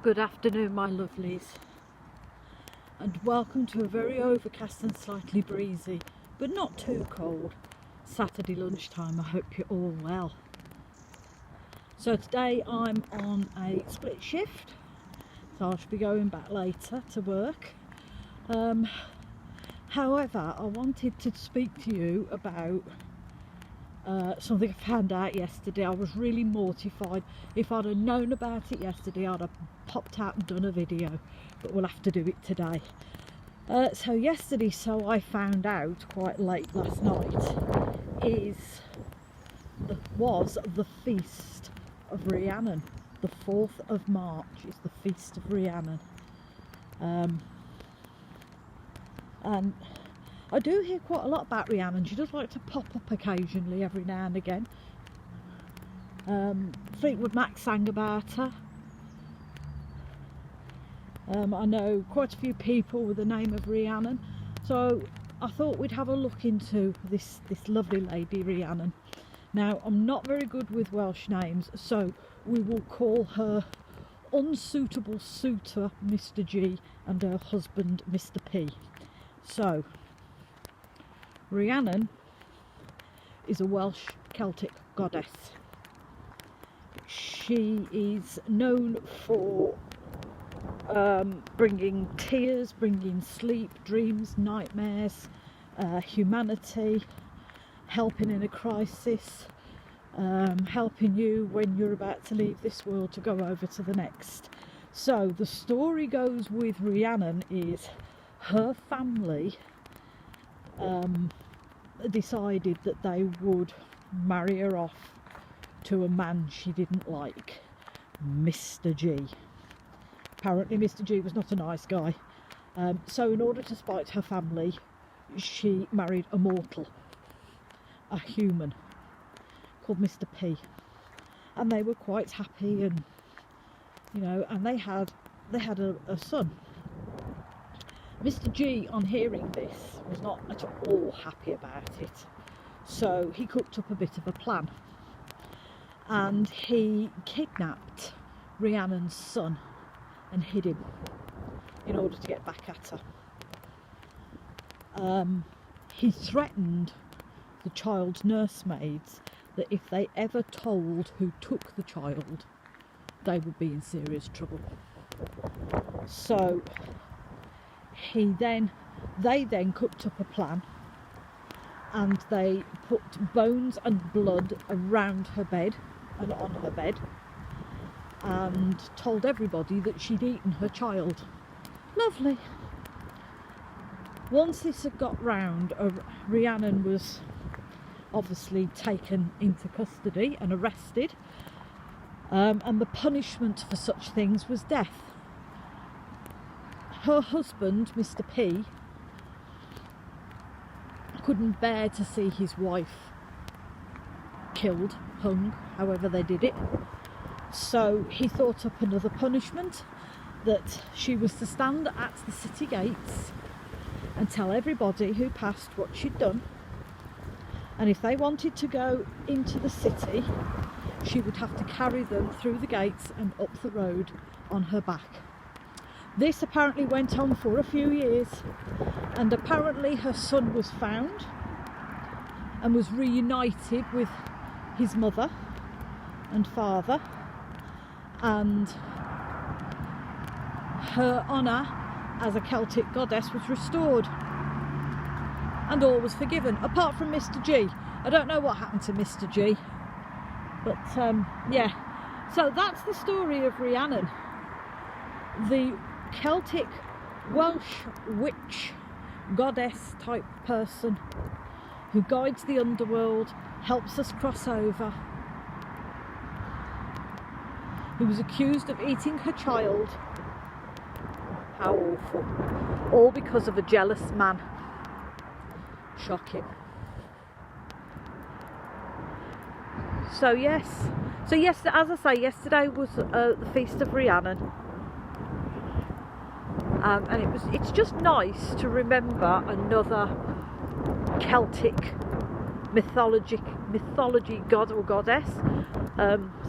Good afternoon, my lovelies, and welcome to a very overcast and slightly breezy, but not too cold, Saturday lunchtime. I hope you're all well. So today I'm on a split shift, so I should be going back later to work. However, I wanted to speak to you about something I found out yesterday. I was really mortified. If I'd have known about it yesterday, I'd have popped out and done a video, but we'll have to do it today. So yesterday, I found out quite late last night, was the feast of Rhiannon. The 4th of March is the feast of Rhiannon. And I do hear quite a lot about Rhiannon. She does like to pop up occasionally, every now and again. Fleetwood Mac sang about her. I know quite a few people with the name of Rhiannon, so I thought we'd have a look into this lovely lady Rhiannon. Now, I'm not very good with Welsh names, so we will call her unsuitable suitor Mr. G and her husband Mr. P. So Rhiannon is a Welsh Celtic goddess. She is known for bringing tears, bringing sleep, dreams, nightmares, humanity, helping in a crisis, helping you when you're about to leave this world to go over to the next. So the story goes with Rhiannon is her family decided that they would marry her off to a man she didn't like, Mr. G. Apparently Mr. G was not a nice guy, so in order to spite her family, she married a mortal, a human called Mr. P, and they were quite happy, and and they had a son. Mr. G, on hearing this, was not at all happy about it, so he cooked up a bit of a plan, and he kidnapped Rhiannon's son and hid him in order to get back at her. He threatened the child's nursemaids that if they ever told who took the child, they would be in serious trouble. So they then cooked up a plan, and they put bones and blood around her bed and on her bed, and told everybody that she'd eaten her child. Lovely. Once this had got round, Rhiannon was obviously taken into custody and arrested, and the punishment for such things was death. Her husband, Mr. P, couldn't bear to see his wife killed, hung, however they did it. So he thought up another punishment, that she was to stand at the city gates and tell everybody who passed what she'd done, and if they wanted to go into the city, she would have to carry them through the gates and up the road on her back. This apparently went on for a few years, and apparently her son was found and was reunited with his mother and father, and her honour as a Celtic goddess was restored, and all was forgiven, apart from Mr. G. I don't know what happened to Mr. G, but yeah. So that's the story of Rhiannon, the Celtic Welsh witch goddess type person who guides the underworld, helps us cross over, who was accused of eating her child. How awful. All because of a jealous man. Shocking. So yes, as I say, yesterday was the feast of Rhiannon, and it's just nice to remember another Celtic mythology god or goddess.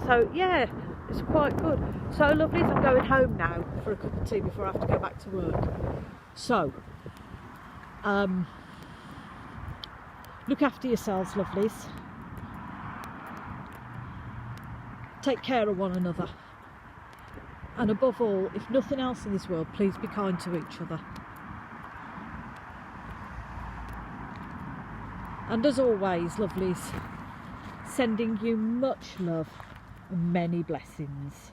So yeah, it's quite good. So lovelies, I'm going home now for a cup of tea before I have to go back to work. So, look after yourselves, lovelies. Take care of one another. And above all, if nothing else in this world, please be kind to each other. And as always, lovelies, sending you much love and many blessings.